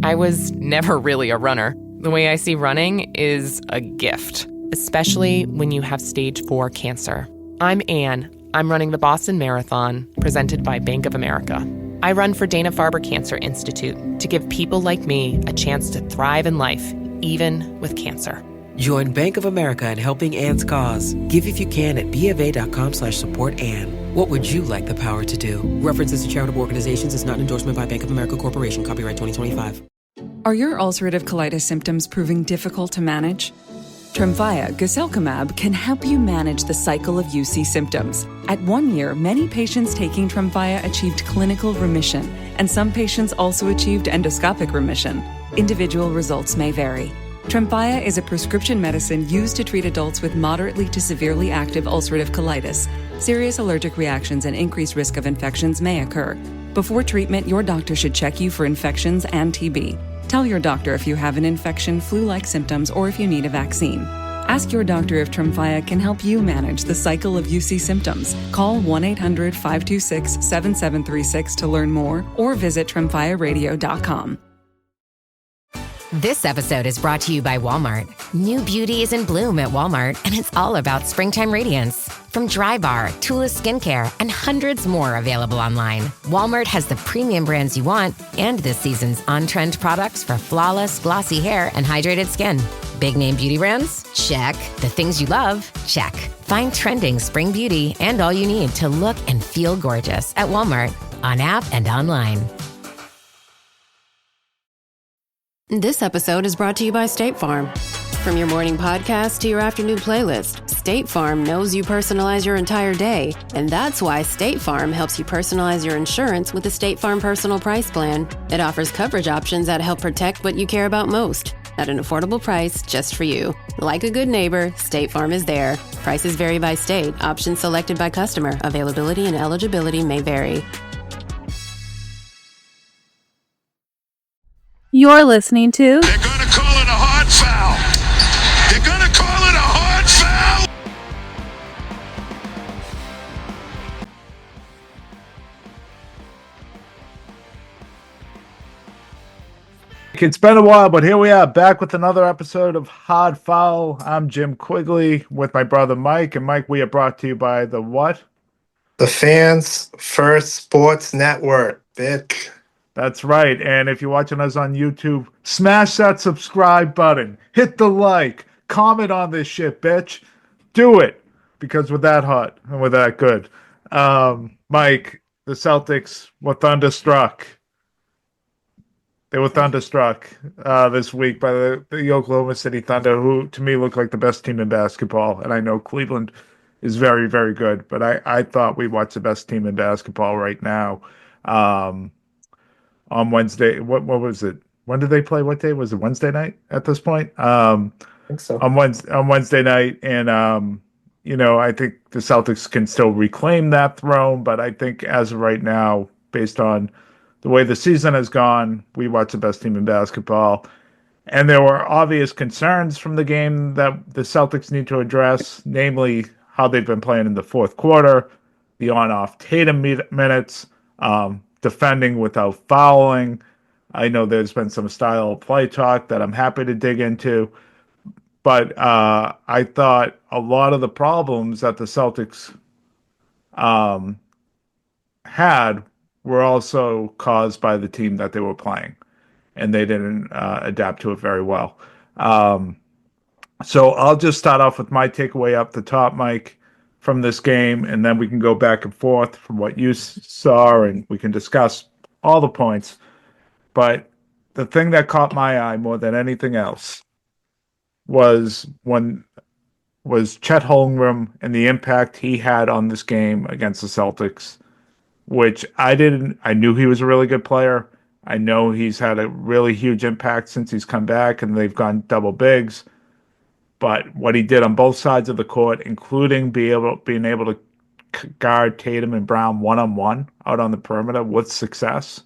I was never really a runner. The way I see running is a gift, especially when you have stage 4 cancer. I'm Anne. I'm running the Boston Marathon, presented by Bank of America. I run for Dana-Farber Cancer Institute to give people like me a chance to thrive in life, even with cancer. Join Bank of America in helping Anne's cause. Give if you can at BofA.com/supportAnne. What would you like the power to do? References to charitable organizations is not an endorsement by Bank of America Corporation. Copyright 2025. Are your ulcerative colitis symptoms proving difficult to manage? Tremfya guselkumab can help you manage the cycle of UC symptoms. At 1 year, many patients taking Tremfya achieved clinical remission, and some patients also achieved endoscopic remission. Individual results may vary. Tremfya is a prescription medicine used to treat adults with moderately to severely active ulcerative colitis. Serious allergic reactions and increased risk of infections may occur. Before treatment, your doctor should check you for infections and TB. Tell your doctor if you have an infection, flu-like symptoms, or if you need a vaccine. Ask your doctor if Tremfya can help you manage the cycle of UC symptoms. Call 1-800-526-7736 to learn more, or visit tremfyaradio.com. This episode is brought to you by Walmart. New beauty is in bloom at Walmart, and it's all about springtime radiance. From Drybar, Tula Skincare, and hundreds more available online, Walmart has the premium brands you want and this season's on-trend products for flawless, glossy hair and hydrated skin. Big name beauty brands? Check. The things you love? Check. Find trending spring beauty and all you need to look and feel gorgeous at Walmart, on app and online. This episode is brought to you by State Farm. From your morning podcast to your afternoon playlist, State Farm knows you personalize your entire day, and that's why State Farm helps you personalize your insurance with the State Farm Personal Price Plan. It offers coverage options that help protect what you care about most at an affordable price just for you. Like a good neighbor, State Farm is there. Prices vary by state. Options selected by customer. Availability and eligibility may vary. You're listening to... They're going to call it a hard foul. They're going to call it a hard foul. It's been a while, but here we are back with another episode of Hard Foul. I'm Jim Quigley with my brother Mike. And Mike, we are brought to you by the what? The Fans First Sports Network, bitch. That's right. And if you're watching us on YouTube, smash that subscribe button. Hit the like. Comment on this shit, bitch. Do it. Because we're that hot and we're that good. Mike, the Celtics were thunderstruck. They were thunderstruck this week by the Oklahoma City Thunder, who to me look like the best team in basketball. And I know Cleveland is very, very good. But I thought we watched the best team in basketball right now. On Wednesday, what was it? When did they play? What day was it? Wednesday night at this point? I think so. On Wednesday night, and I think the Celtics can still reclaim that throne, but I think as of right now, based on the way the season has gone, we watch the best team in basketball. And there were obvious concerns from the game that the Celtics need to address, namely how they've been playing in the fourth quarter, the on-off Tatum minutes, defending without fouling. I know there's been some style of play talk that I'm happy to dig into, but I thought a lot of the problems that the Celtics had were also caused by the team that they were playing, and they didn't adapt to it very well. So I'll just start off with my takeaway up the top, Mike, from this game, and then we can go back and forth from what you saw, and we can discuss all the points. But the thing that caught my eye more than anything else was Chet Holmgren and the impact he had on this game against the Celtics, which I knew he was a really good player. I know he's had a really huge impact since he's come back, and they've gone double bigs. But what he did on both sides of the court, including being able to guard Tatum and Brown one-on-one out on the perimeter with success,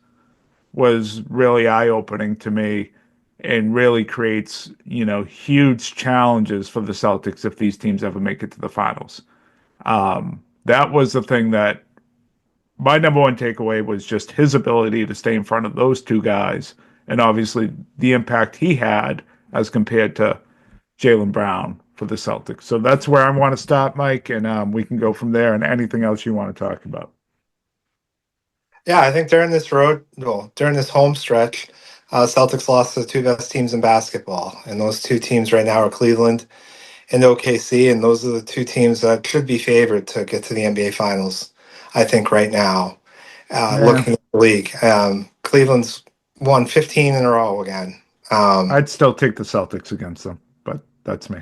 was really eye-opening to me, and really creates, huge challenges for the Celtics if these teams ever make it to the finals. That was the thing that my number one takeaway was, just his ability to stay in front of those two guys and obviously the impact he had as compared to Jaylen Brown for the Celtics. So that's where I want to stop, Mike, and we can go from there and anything else you want to talk about. Yeah, I think during this home stretch, Celtics lost to the two best teams in basketball, and those two teams right now are Cleveland and OKC, and those are the two teams that should be favored to get to the NBA Finals. I think right now, Yeah, looking at the league, Cleveland's won 15 in a row again. I'd still take the Celtics against them, but that's me.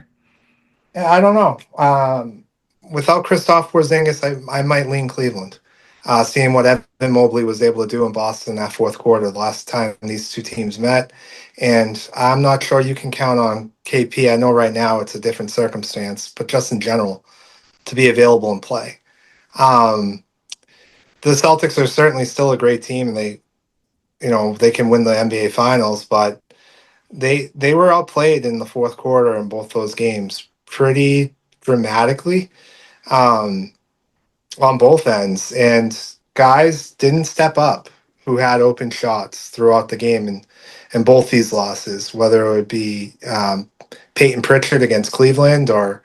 Yeah, I don't know. Without Christoph Porzingis, I might lean Cleveland. Seeing what Evan Mobley was able to do in Boston that fourth quarter, the last time these two teams met, and I'm not sure you can count on KP. I know right now it's a different circumstance, but just in general, to be available and play. Um, the Celtics are certainly still a great team, and they can win the NBA Finals, but they were outplayed in the fourth quarter in both those games pretty dramatically, um, on both ends, and guys didn't step up who had open shots throughout the game and both these losses, whether it would be Peyton Pritchard against Cleveland or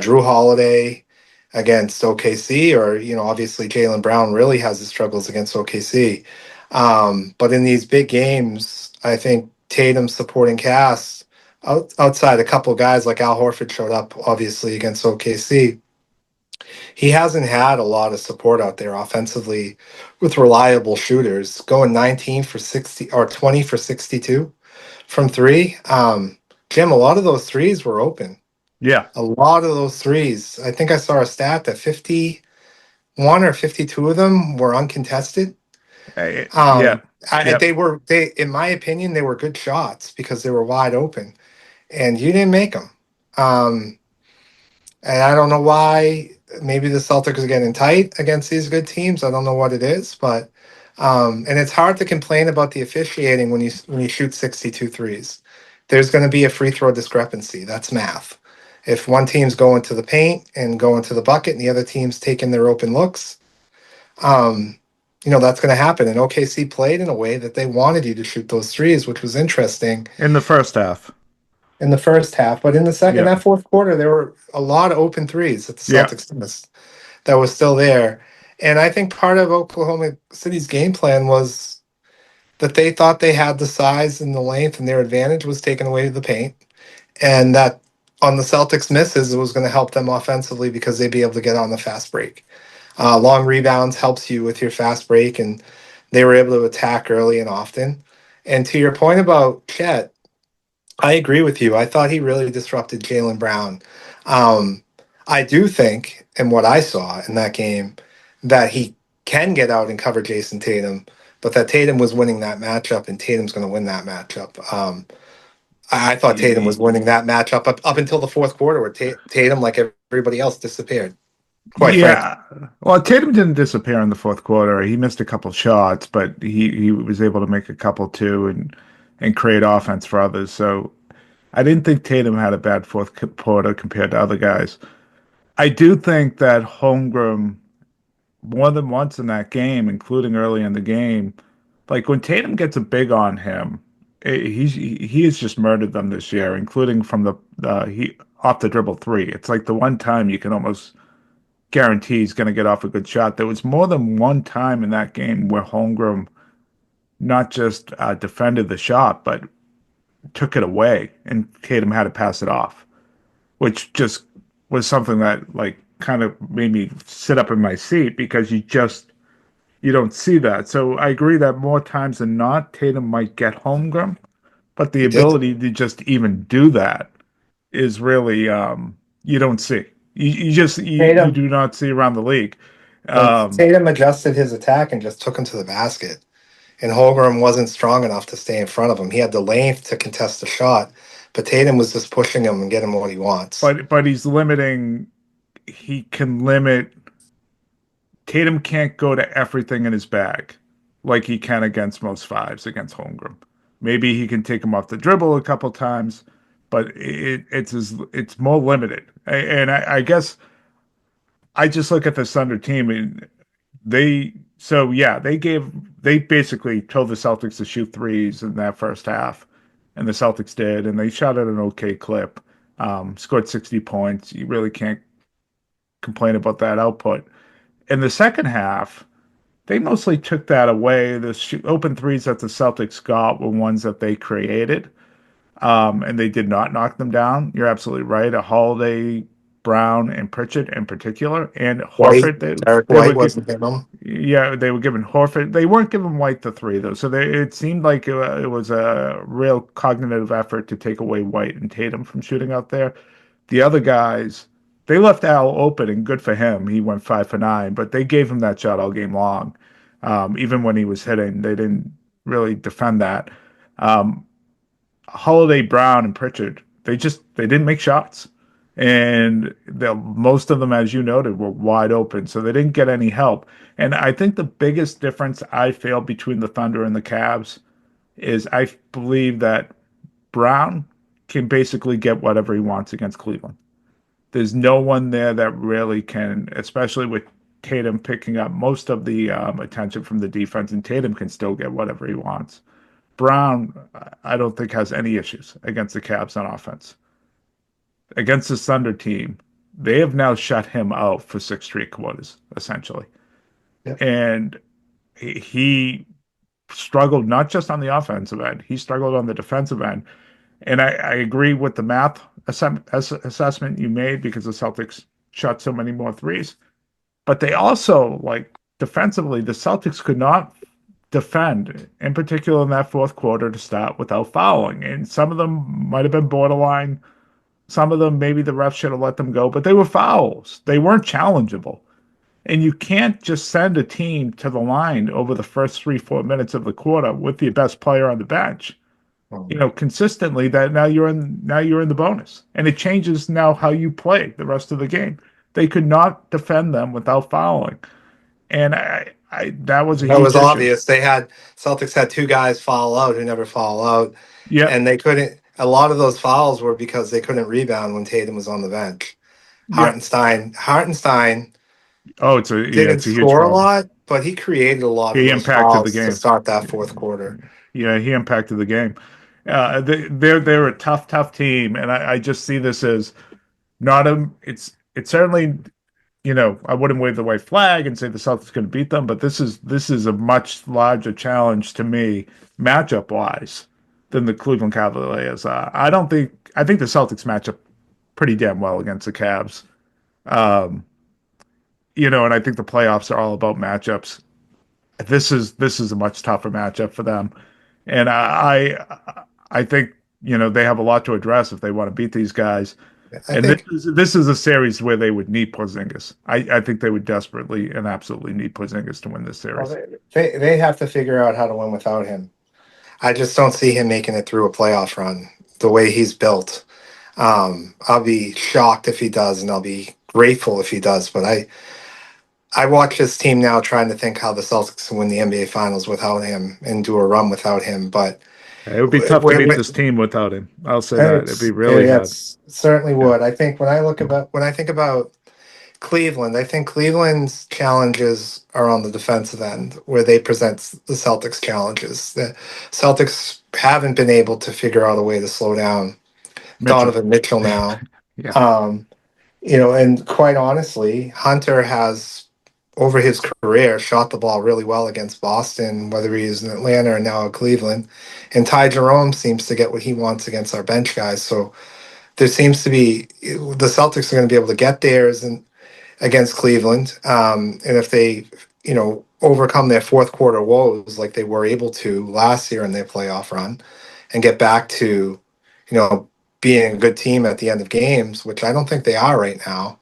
Drew Holiday against OKC, or obviously Jaylen Brown really has his struggles against OKC. But in these big games, I think Tatum's supporting cast, outside a couple guys like Al Horford showed up obviously against OKC, he hasn't had a lot of support out there offensively with reliable shooters going 19 for 60 or 20 for 62 from three. Jim, a lot of those threes were open. Yeah. A lot of those threes. I think I saw a stat that 51 or 52 of them were uncontested. Yeah. Yep. They in my opinion, they were good shots because they were wide open and you didn't make them. And I don't know why. Maybe the Celtics are getting tight against these good teams. I don't know what it is, but and it's hard to complain about the officiating when you shoot 62 threes. There's going to be a free throw discrepancy. That's math. If one team's going to the paint and going to the bucket, and the other team's taking their open looks, that's going to happen. And OKC played in a way that they wanted you to shoot those threes, which was interesting In the first half. in the first half. But in the second, Yeah. that fourth quarter, there were a lot of open threes that the Yeah. Celtics missed that was still there. And I think part of Oklahoma City's game plan was that they thought they had the size and the length, and their advantage was taken away to the paint. And that on the Celtics misses, it was going to help them offensively because they'd be able to get on the fast break. Long rebounds helps you with your fast break, and they were able to attack early and often. And to your point about Chet, I agree with you. I thought he really disrupted Jaylen Brown. I do think, in what I saw in that game, that he can get out and cover Jason Tatum, but that Tatum was winning that matchup, and Tatum's going to win that matchup. I thought Tatum was winning that matchup up until the fourth quarter, where Tatum, like everybody else, disappeared. Quite frankly. Yeah. Well, Tatum didn't disappear in the fourth quarter. He missed a couple shots, but he was able to make a couple too and create offense for others. So I didn't think Tatum had a bad fourth quarter compared to other guys. I do think that Holmgren, more than once in that game, including early in the game, like when Tatum gets a big on him, he has just murdered them this year, including from the he off the dribble three. It's like the one time you can almost guarantee he's going to get off a good shot. There was more than one time in that game where Holmgren not just defended the shot, but took it away, and Tatum had to pass it off, which just was something that like kind of made me sit up in my seat because you don't see that. So I agree that more times than not, Tatum might get Holmgren, but the He did. ability to just even do that is really you don't see. You do not see around the league. Tatum adjusted his attack and just took him to the basket. And Holmgren wasn't strong enough to stay in front of him. He had the length to contest the shot, but Tatum was just pushing him and getting him what he wants. But he's limiting. He can limit. Tatum can't go to everything in his bag like he can against most fives against Holmgren. Maybe he can take him off the dribble a couple times, but it's more limited. And I guess I just look at the Thunder team, and they basically told the Celtics to shoot threes in that first half, and the Celtics did, and they shot at an okay clip. Scored 60 points. You really can't complain about that output. In the second half, they mostly took that away. The open threes that the Celtics got were ones that they created, and they did not knock them down. You're absolutely right. A Holiday, Brown, and Pritchard in particular, and White, Horford. Derek They White were wasn't in them. yeah, they were giving Horford. They weren't giving White the three though, so it seemed like it was a real cognitive effort to take away White and Tatum from shooting out there. The other guys, they left Al open, and good for him. He went 5 for 9, but they gave him that shot all game long. Even when he was hitting, they didn't really defend that. Um, Holiday, Brown, and Pritchard, they didn't make shots, and most of them, as you noted, were wide open, so they didn't get any help. And I think the biggest difference I feel between the Thunder and the Cavs is I believe that Brown can basically get whatever he wants against Cleveland. There's no one there that really can, especially with Tatum picking up most of the attention from the defense, and Tatum can still get whatever he wants. Brown, I don't think, has any issues against the Cavs on offense. Against the Thunder team, they have now shut him out for 6 straight quarters, essentially. Yep. And he struggled not just on the offensive end, he struggled on the defensive end. And I agree with the math assessment you made because the Celtics shot so many more threes. But they also, like, defensively, the Celtics could not defend, in particular in that fourth quarter to start, without fouling. And some of them might have been borderline. Some of them, maybe the refs should have let them go, but they were fouls. They weren't challengeable. And you can't just send a team to the line over the first 3-4 minutes of the quarter with the best player on the bench. Consistently, that now you're in the bonus. And it changes now how you play the rest of the game. They could not defend them without fouling. And that was a That huge was issue. obvious. Celtics had two guys foul out who never foul out. Yeah. And they couldn't, a lot of those fouls were because they couldn't rebound when Tatum was on the bench. Hartenstein Oh, it's a didn't huge score a problem. lot, but he created a lot of He those impacted fouls the game to start that fourth quarter. Yeah, he impacted the game. They're a tough team, and I just see this as not a. It's certainly, I wouldn't wave the white flag and say the Celtics going to beat them, but this is a much larger challenge to me, matchup wise, than the Cleveland Cavaliers are. I think the Celtics match up pretty damn well against the Cavs. And I think the playoffs are all about matchups. This is a much tougher matchup for them, and I think they have a lot to address if they want to beat these guys. This is a series where they would need Porzingis. I think they would desperately and absolutely need Porzingis to win this series. Well, they have to figure out how to win without him. I just don't see him making it through a playoff run the way he's built. I'll be shocked if he does, and I'll be grateful if he does. But I watch this team now trying to think how the Celtics can win the NBA Finals without him and do a run without him. But it would be tough to beat this team without him. I'll say that it'd be really hard. It certainly would. I think when I think about Cleveland, I think Cleveland's challenges are on the defensive end, where they present the Celtics challenges. The Celtics haven't been able to figure out a way to slow down Donovan Mitchell now. Yeah. And quite honestly, Hunter has, over his career, shot the ball really well against Boston, whether he's in Atlanta or now in Cleveland. And Ty Jerome seems to get what he wants against our bench guys. So there seems to be, the Celtics are going to be able to get theirs against Cleveland. And if they, overcome their fourth quarter woes like they were able to last year in their playoff run and get back to, being a good team at the end of games, which I don't think they are right now,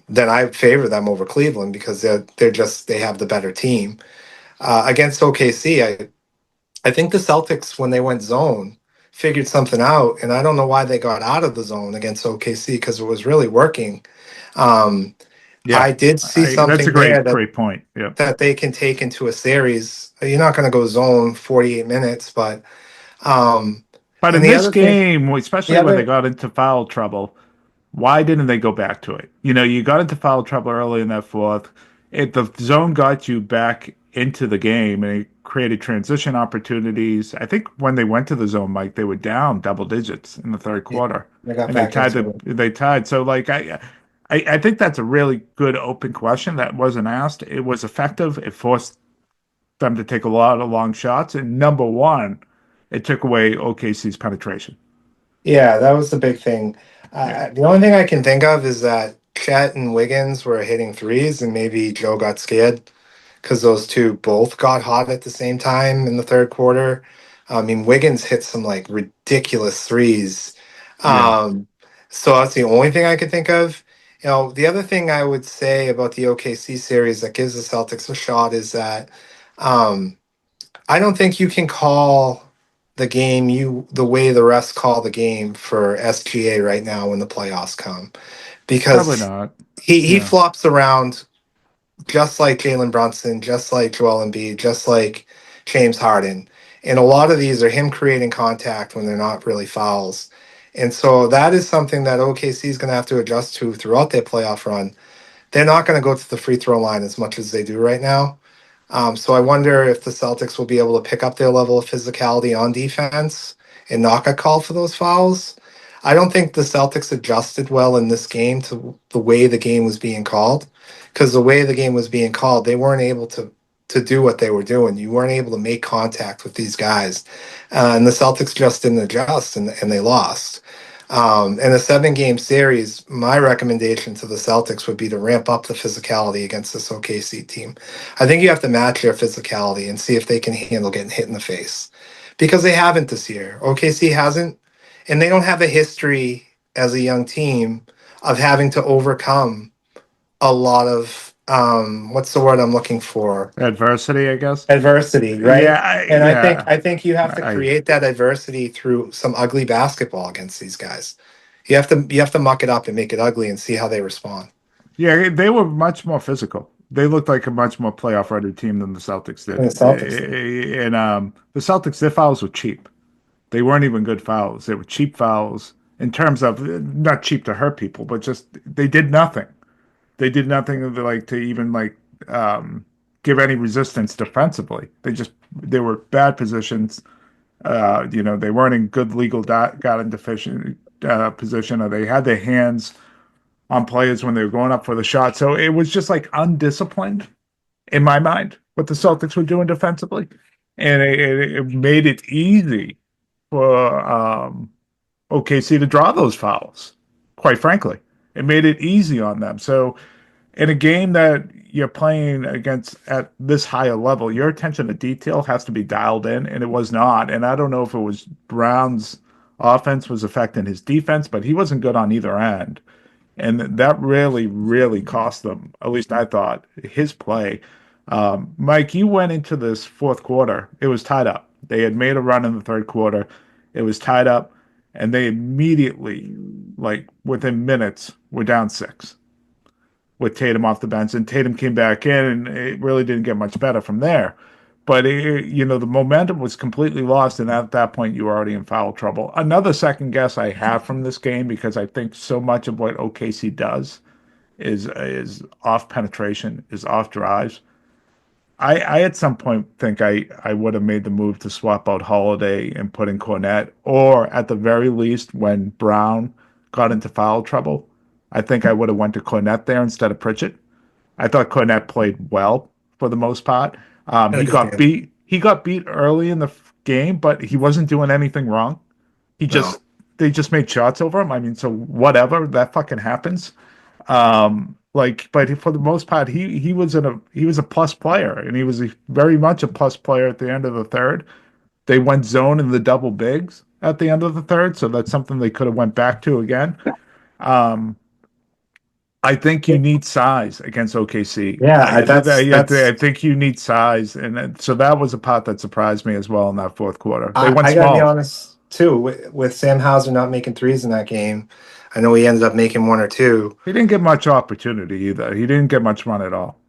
then I favor them over Cleveland because they have the better team. Against OKC, I think the Celtics, when they went zone, figured something out, and I don't know why they got out of the zone against OKC because it was really working. I did see something that's a great point. Yeah. That they can take into a series. You're not going to go zone 48 minutes, but in this game, especially when they got into foul trouble, why didn't they go back to it? You got into foul trouble early in that fourth. The zone got you back into the game and it created transition opportunities. I think when they went to the zone, Mike, they were down double digits in the third Yeah, quarter, they got and back into it. they tied. So like I think that's a really good open question that wasn't asked. It was effective. It forced them to take a lot of long shots, and number one, it took away OKC's penetration. Yeah, that was the big thing. Yeah, The only thing I can think of is that Chet and Wiggins were hitting threes, and maybe Joe got scared because those two both got hot at the same time in the third quarter. I mean, Wiggins hit some like ridiculous threes. yeah, Um, so that's the only thing I could think of. The other thing I would say about the OKC series that gives the Celtics a shot is that um, I don't think you can call the way the refs call the game for SGA right now when the playoffs come probably because not. he Yeah, flops around just like Jalen Brunson, just like Joel Embiid, just like James Harden. And a lot of these are him creating contact when they're not really fouls. And so that is something that OKC is going to have to adjust to throughout their playoff run. They're not going to go to the free throw line as much as they do right now. So I wonder if the Celtics will be able to pick up their level of physicality on defense and not get called for those fouls. I don't think the Celtics adjusted well in this game to the way the game was being called, because the way the game was being called, they weren't able to do what they were doing. You weren't able to make contact with these guys, and the Celtics just didn't adjust, and they lost. In a 7-game series, my recommendation to the Celtics would be to ramp up the physicality against this OKC team. I think you have to match their physicality and see if they can handle getting hit in the face because they haven't this year. OKC hasn't, and they don't have a history as a young team of having to overcome a lot of what's the word I'm looking for? adversity, I guess. Adversity, right? Yeah, And I think yeah. I think you have to I create that adversity through some ugly basketball against these guys. You have to muck it up and make it ugly and see how they respond. Yeah, they were much more physical. They looked like a much more playoff ready team than the Celtics And did. the Celtics did. And the Celtics, their fouls were cheap. They weren't even good fouls. They were cheap fouls in terms of not cheap to hurt people, but just they did nothing. They did nothing of like to even like give any resistance defensively. They were bad positions. They weren't in good legal got in deficient position, or they had their hands on players when they were going up for the shot. So it was just like undisciplined in my mind what the Celtics were doing defensively, and it made it easy for OKC to draw those fouls. Quite frankly, it made it easy on them. So in a game that you're playing against at this higher level, your attention to detail has to be dialed in, and it was not. And I don't know if it was Brown's offense was affecting his defense, but he wasn't good on either end. And that really, really cost them. At least I thought his play. Mike, you went into this fourth quarter. It was tied up. They had made a run in the third quarter. It was tied up, and they immediately, like within minutes, were down 6 with Tatum off the bench. And Tatum came back in, and it really didn't get much better from there. But the momentum was completely lost, and at that point, you were already in foul trouble. Another second guess I have from this game, because I think so much of what OKC does is off penetration, is off drives. I at some point think I would have made the move to swap out Holiday and put in Cornette, or at the very least, when Brown got into foul trouble, I think I would have went to Cornette there instead of Pritchett. I thought Cornette played well for the most part. Had a He good got game. beat. He got beat early in the game, but he wasn't doing anything wrong. He No. just They just made shots over him. I mean, so whatever, that fucking happens. But for the most part, he was a plus player, and he was very much a plus player at the end of the third. They went zone in the double bigs at the end of the third, so that's something they could have went back to again. Um, I think you need size against OKC. Yeah, that's I think you need size, and so that was a part that surprised me as well in that fourth quarter. They went I gotta be small. honest too with Sam Hauser not making threes in that game. I know he ended up making one or two. He didn't get much opportunity either. He didn't get much run at all.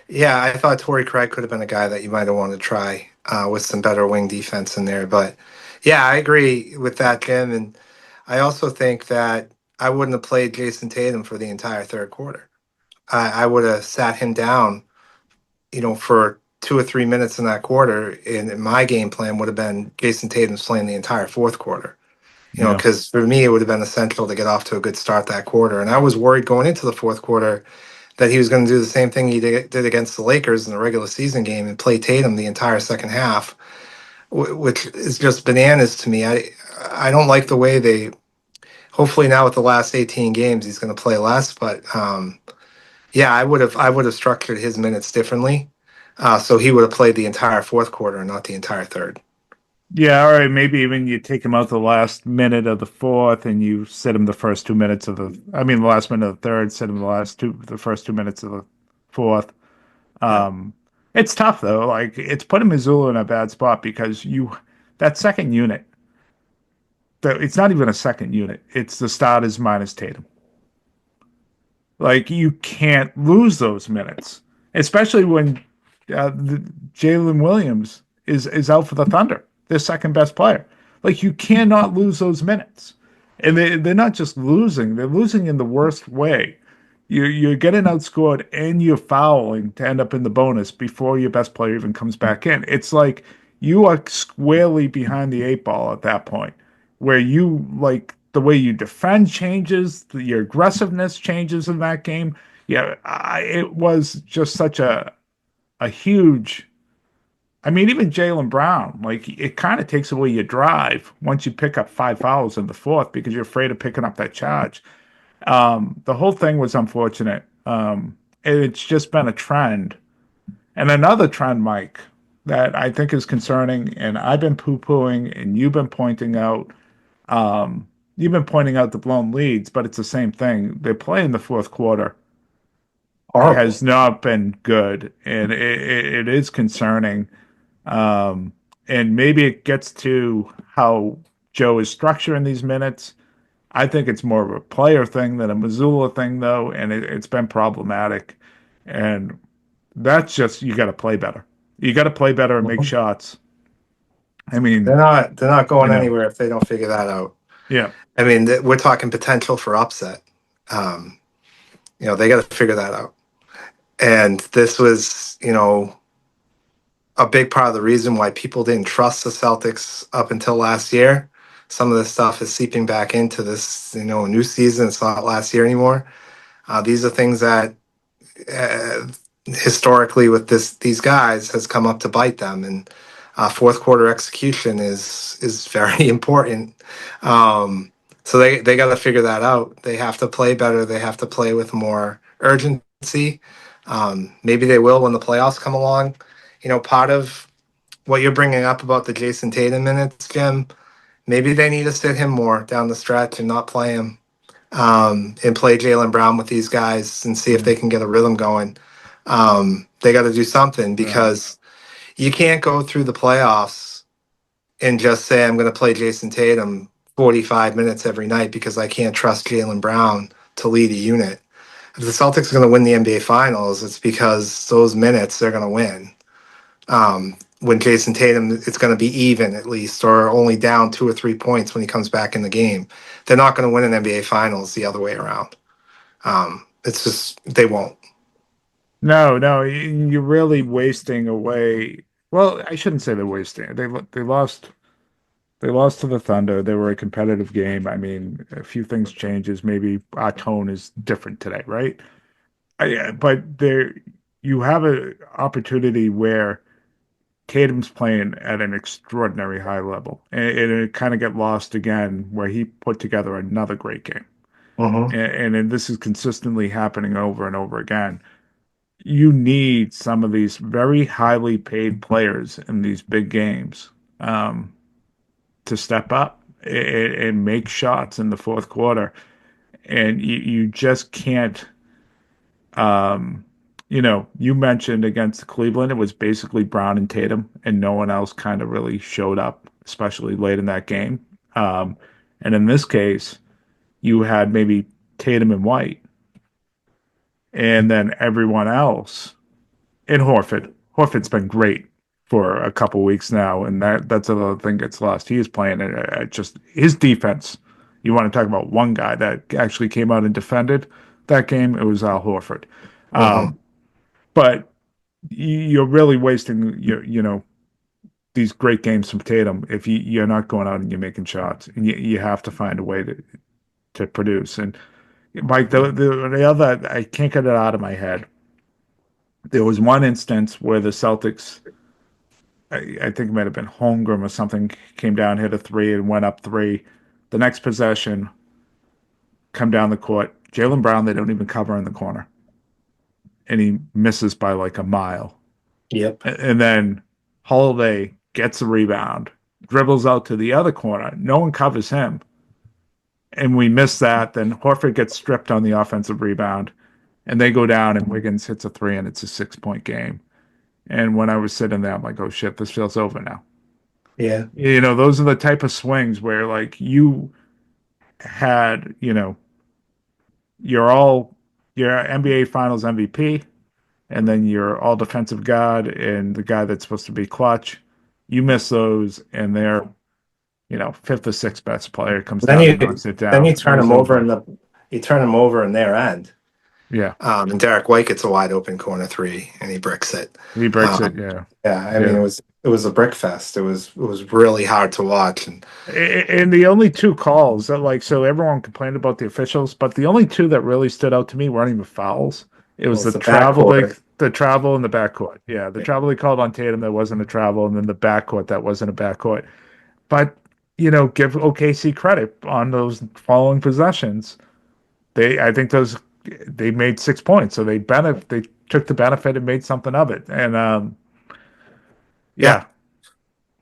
Yeah, I thought Torrey Craig could have been a guy that you might have wanted to try with some better wing defense in there. But yeah, I agree with that, Jim. And I also think that I wouldn't have played Jason Tatum for the entire third quarter. I would have sat him down, for 2 or 3 minutes in that quarter. And my game plan would have been Jason Tatum's playing the entire fourth quarter. Yeah. Because for me, it would have been essential to get off to a good start that quarter. And I was worried going into the fourth quarter that he was going to do the same thing he did against the Lakers in the regular season game and play Tatum the entire second half, which is just bananas to me. I don't like the way they. Hopefully now with the last 18 games, he's going to play less. But yeah, I would have structured his minutes differently, so he would have played the entire fourth quarter and not the entire third. Yeah, all right. Maybe even you take him out the last minute of the fourth, and you sit him the first 2 minutes of the last minute of the third. Sit him the first 2 minutes of the fourth. Yeah. It's tough though. Like it's putting Missoula in a bad spot because that second unit. It's not even a second unit. It's the starters minus Tatum. Like you can't lose those minutes, especially when Jalen Williams is out for the Thunder, their second best player. Like you cannot lose those minutes, and they're not just losing; they're losing in the worst way. You're getting outscored and you're fouling to end up in the bonus before your best player even comes back in. It's like you are squarely behind the eight ball at that point, where the way you defend changes, your aggressiveness changes in that game. Yeah, it was just such a huge. I mean, even Jaylen Brown, like it kind of takes away your drive once you pick up 5 fouls in the fourth because you're afraid of picking up that charge. The whole thing was unfortunate. It's just been a trend. And another trend, Mike, that I think is concerning, and I've been poo-pooing, and you've been pointing out. You've been pointing out the blown leads, but it's the same thing. They play in the fourth quarter. Horrible. It has not been good, and it is concerning. And maybe it gets to how Joe is structuring these minutes. I think it's more of a player thing than a Missoula thing, though, and it's been problematic. And that's just you got to play better. You got to play better and make shots. I mean, They're not going anywhere if they don't figure that out. Yeah. I mean, we're talking potential for upset. They got to figure that out. And this was, a big part of the reason why people didn't trust the Celtics up until last year. Some of this stuff is seeping back into this, new season. It's not last year anymore. These are things that historically with these guys has come up to bite them. And fourth quarter execution is very important. So they got to figure that out. They have to play better. They have to play with more urgency. Maybe they will when the playoffs come along. Part of what you're bringing up about the Jason Tatum minutes, Jim, maybe they need to sit him more down the stretch and not play him, and play Jaylen Brown with these guys and see if they can get a rhythm going. They got to do something because you can't go through the playoffs and just say, I'm going to play Jason Tatum 45 minutes every night because I can't trust Jaylen Brown to lead a unit. If the Celtics are going to win the NBA Finals, it's because those minutes they're going to win. When Jason Tatum, it's going to be even at least, or only down 2 or 3 points when he comes back in the game. They're not going to win an NBA Finals the other way around. It's just, they won't. No, you're really wasting away. Well, I shouldn't say they're wasting. They lost. They lost to the Thunder. They were a competitive game. I mean, a few things changes. Maybe our tone is different today, right? But you have an opportunity where Tatum's playing at an extraordinary high level, and it kind of get lost again where he put together another great game. And this is consistently happening over and over again. You need some of these very highly paid players in these big games to step up and make shots in the fourth quarter. And you just can't, you mentioned against Cleveland, it was basically Brown and Tatum, and no one else kind of really showed up, especially late in that game. And in this case, you had maybe Tatum and White, and then everyone else. And Horford. Horford's been great for a couple weeks now, and that's another thing gets lost. He is playing at just his defense. You want to talk about one guy that actually came out and defended that game? It was Al Horford. But you're really wasting these great games from Tatum if you're not going out and you're making shots, and you have to find a way to produce. And Mike, the other, I can't get it out of my head. There was one instance where the Celtics, I think it might have been Holmgren or something, came down, hit a three, and went up three. The next possession, come down the court. Jaylen Brown, they don't even cover in the corner. And he misses by like a mile. Yep. And then Holiday gets a rebound, dribbles out to the other corner. No one covers him. And we miss that. Then Horford gets stripped on the offensive rebound. And they go down, and Wiggins hits a three, and it's a 6-point game. And when I was sitting there, I'm like, oh, shit, this feels over now. Yeah. Those are the type of swings where, like, you had, you're NBA Finals MVP, and then you're all defensive god and the guy that's supposed to be clutch. You miss those, and they're, fifth or sixth best player comes down and knocks it down. Then you turn them over in their end. Yeah. And Derek White gets a wide open corner three, and he bricks it. He breaks it. Yeah. Yeah. I mean, it was a brick fest. It was really hard to watch. And the only two calls that, so everyone complained about the officials, but the only two that really stood out to me weren't even fouls. It was the travel, the travel and the backcourt. Yeah. The travel they called on Tatum that wasn't a travel, and then the backcourt that wasn't a backcourt. But, give OKC credit on those following possessions. I think they made 6 points, so they took the benefit and made something of it. And yeah.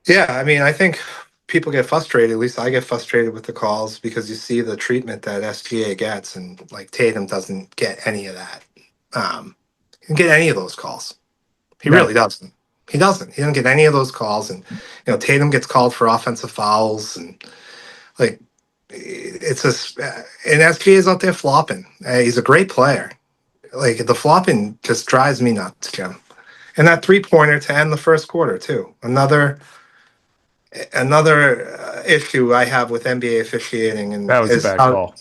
I mean, I think people get frustrated. At least I get frustrated with the calls because you see the treatment that SGA gets, and like Tatum doesn't get any of that. He doesn't get any of those calls. He really doesn't. He doesn't. He doesn't get any of those calls, and Tatum gets called for offensive fouls, and like. It's just, and SGA is out there flopping. He's a great player. Like, the flopping just drives me nuts, Jim. And that 3-pointer to end the first quarter too. Another issue I have with NBA officiating, and that was a bad call.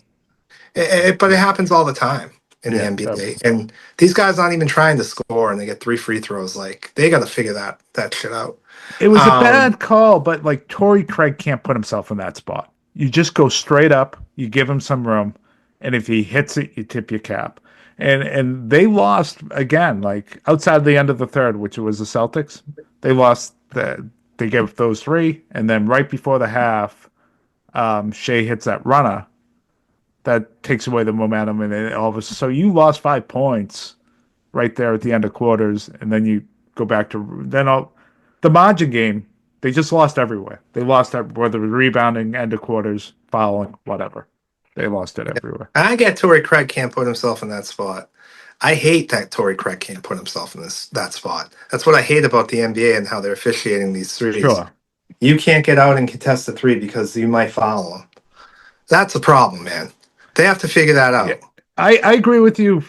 But it happens all the time in the NBA. And these guys aren't even trying to score, and they get 3 free throws. Like, they got to figure that shit out. It was a bad call, but like Torrey Craig can't put himself in that spot. You just go straight up, you give him some room, and if he hits it, you tip your cap. And they lost again, like outside the end of the third, which was the Celtics. They lost they gave those 3, and then right before the half, Shea hits that runner that takes away the momentum, and then all of a sudden, so you lost 5 points right there at the end of quarters, and then you go back to the margin game. They just lost everywhere. They lost whether rebounding, end of quarters, fouling, whatever. They lost it everywhere. I get Torrey Craig can't put himself in that spot. I hate that Torrey Craig can't put himself in that spot. That's what I hate about the NBA and how they're officiating these threes. Sure. You can't get out and contest a 3 because you might foul him. That's a problem, man. They have to figure that out. Yeah. I agree with you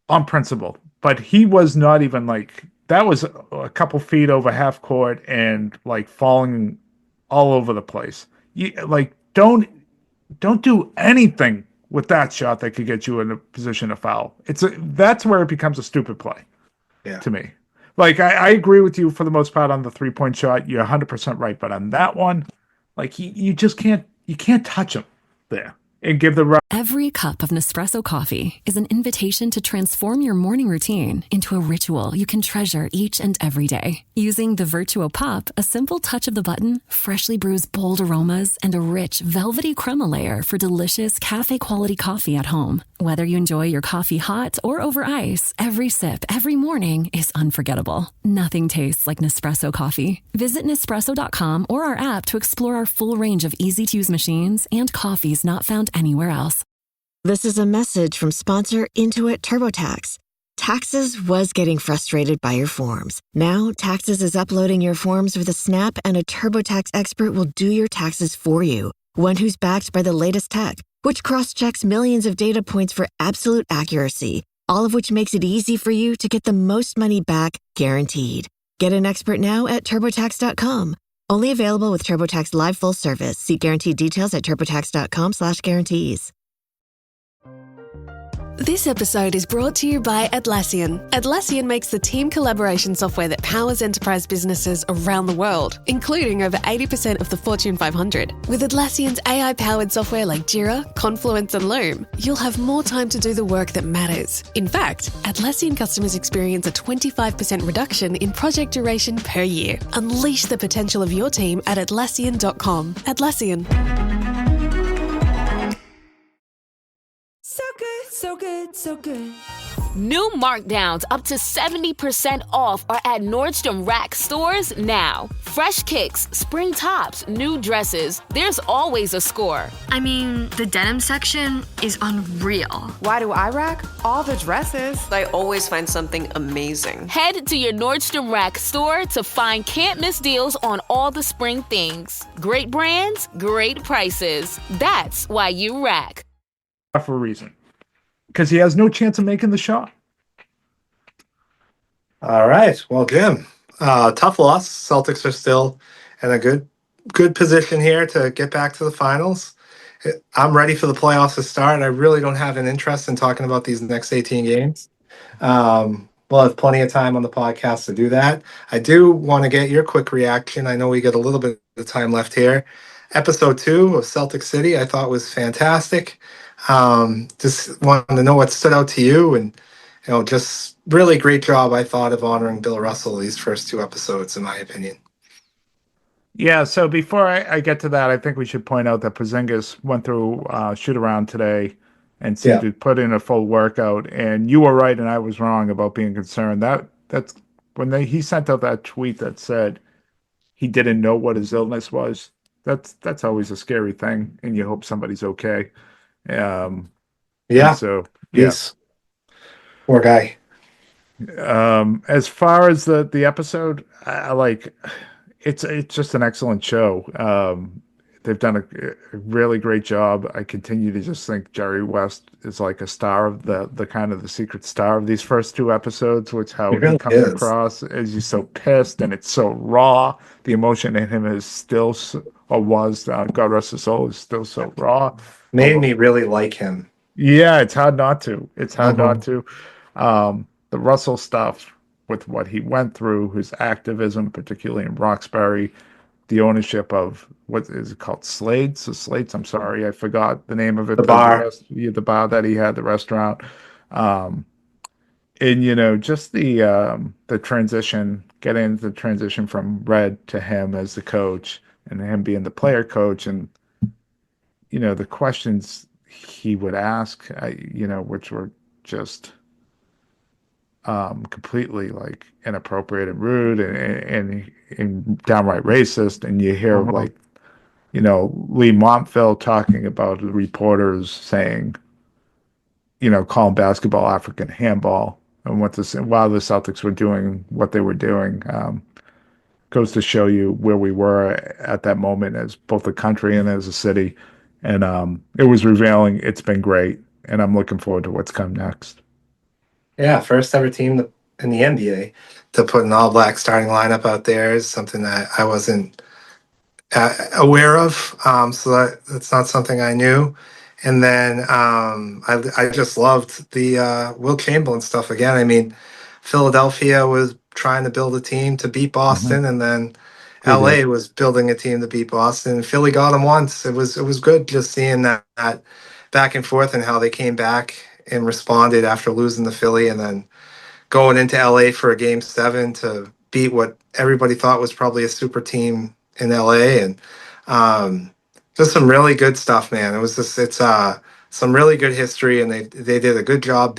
on principle, but he was not even like... That was a couple feet over half court and like falling all over the place. You don't do anything with that shot that could get you in a position to foul. That's where it becomes a stupid play. Yeah. To me. Like I agree with you for the most part on the 3-point shot. You're 100% right, but on that one, like you just can't touch him there and give the right. Every cup of Nespresso coffee is an invitation to transform your morning routine into a ritual you can treasure each and every day. Using the Virtuo Pup, a simple touch of the button freshly brews bold aromas and a rich, velvety crema layer for delicious cafe-quality coffee at home. Whether you enjoy your coffee hot or over ice, every sip, every morning is unforgettable. Nothing tastes like Nespresso coffee. Visit Nespresso.com or our app to explore our full range of easy-to-use machines and coffees not found anywhere else. This is a message from sponsor Intuit TurboTax. Taxes was getting frustrated by your forms. Now, Taxes is uploading your forms with a snap, and a TurboTax expert will do your taxes for you. One who's backed by the latest tech, which cross-checks millions of data points for absolute accuracy, all of which makes it easy for you to get the most money back, guaranteed. Get an expert now at TurboTax.com. Only available with TurboTax Live Full Service. See guaranteed details at TurboTax.com/guarantees. This episode is brought to you by Atlassian. Atlassian makes the team collaboration software that powers enterprise businesses around the world, including over 80% of the Fortune 500. With Atlassian's AI-powered software like Jira, Confluence, and Loom, you'll have more time to do the work that matters. In fact, Atlassian customers experience a 25% reduction in project duration per year. Unleash the potential of your team at Atlassian.com. Atlassian. So good, so good, so good. New markdowns up to 70% off are at Nordstrom Rack stores now. Fresh kicks, spring tops, new dresses. There's always a score. I mean, the denim section is unreal. Why do I rack? All the dresses. I always find something amazing. Head to your Nordstrom Rack store to find can't-miss deals on all the spring things. Great brands, great prices. That's why you rack. For a reason, because he has no chance of making the shot. All right. Well, Jim, tough loss. Celtics are still in a good position here to get back to the finals. I'm ready for the playoffs to start. I really don't have an interest in talking about these next 18 games. We'll have plenty of time on the podcast to do that. I do want to get your quick reaction. I know we got a little bit of time left here. Episode 2 of Celtic City I thought was fantastic. Just wanted to know what stood out to you, and just really great job I thought of honoring Bill Russell these first 2 episodes, in my opinion. Yeah, so before I get to that, I think we should point out that Porzingis went through shoot around today and seemed to put in a full workout, and you were right and I was wrong about being concerned. That's when he sent out that tweet that said he didn't know what his illness was. That's always a scary thing, and you hope somebody's okay. Yes. Poor guy. As far as the episode, I like it's just an excellent show. They've done a really great job. I continue to just think Jerry West is like a star of the kind of the secret star of these first 2 episodes, which how he comes across as he's so pissed and it's so raw. The emotion in him is still, or was, God rest his soul, is still so raw. Made me really like him. Yeah, it's hard not to. Not to. The Russell stuff with what he went through, his activism, particularly in Roxbury, the ownership of, what is it called? Slates? I'm sorry, I forgot the name of it. The bar. The bar that he had, the restaurant. And, just the transition, getting into the transition from Red to him as the coach and him being the player coach, and the questions he would ask, which were just completely like inappropriate and rude and downright racist. And you hear Lee Montville talking about the reporters saying, calling basketball African handball, and while the Celtics were doing what they were doing. Goes to show you where we were at that moment as both a country and as a city. And it was revealing. It's been great, and I'm looking forward to what's come next. Yeah, first ever team in the NBA to put an all-black starting lineup out there is something that I wasn't aware of. So that's not something I knew. And then I just loved the Will Chamberlain stuff again. I mean, Philadelphia was trying to build a team to beat Boston, and then LA was building a team to beat Boston. Philly got them once. It was good just seeing that back and forth and how they came back and responded after losing to Philly, and then going into LA for a game 7 to beat what everybody thought was probably a super team in LA. And just some really good stuff, man. It's some really good history, and they did a good job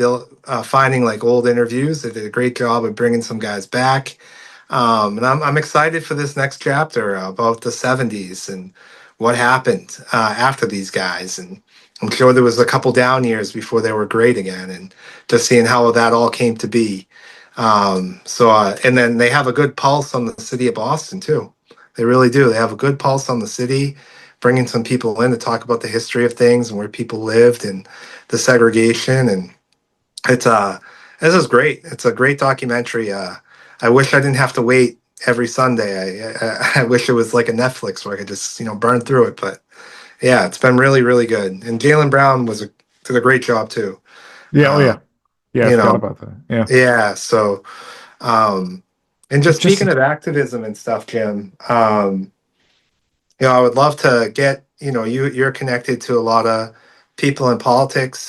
finding like old interviews. They did a great job of bringing some guys back. And I'm excited for this next chapter about the 70s and what happened after these guys. And I'm sure there was a couple down years before they were great again, and just seeing how that all came to be. And then they have a good pulse on the city of Boston too. They really do. They have a good pulse on the city, bringing some people in to talk about the history of things and where people lived and the segregation. And this is great. It's a great documentary. I wish I didn't have to wait every Sunday. I wish it was like a Netflix where I could just, burn through it. But yeah, it's been really, really good. And Jaylen Brown did a great job too. Yeah, yeah, I you forgot know, about that. Yeah, yeah. So, and just speaking of activism and stuff, Jim, I would love to get, you're connected to a lot of people in politics.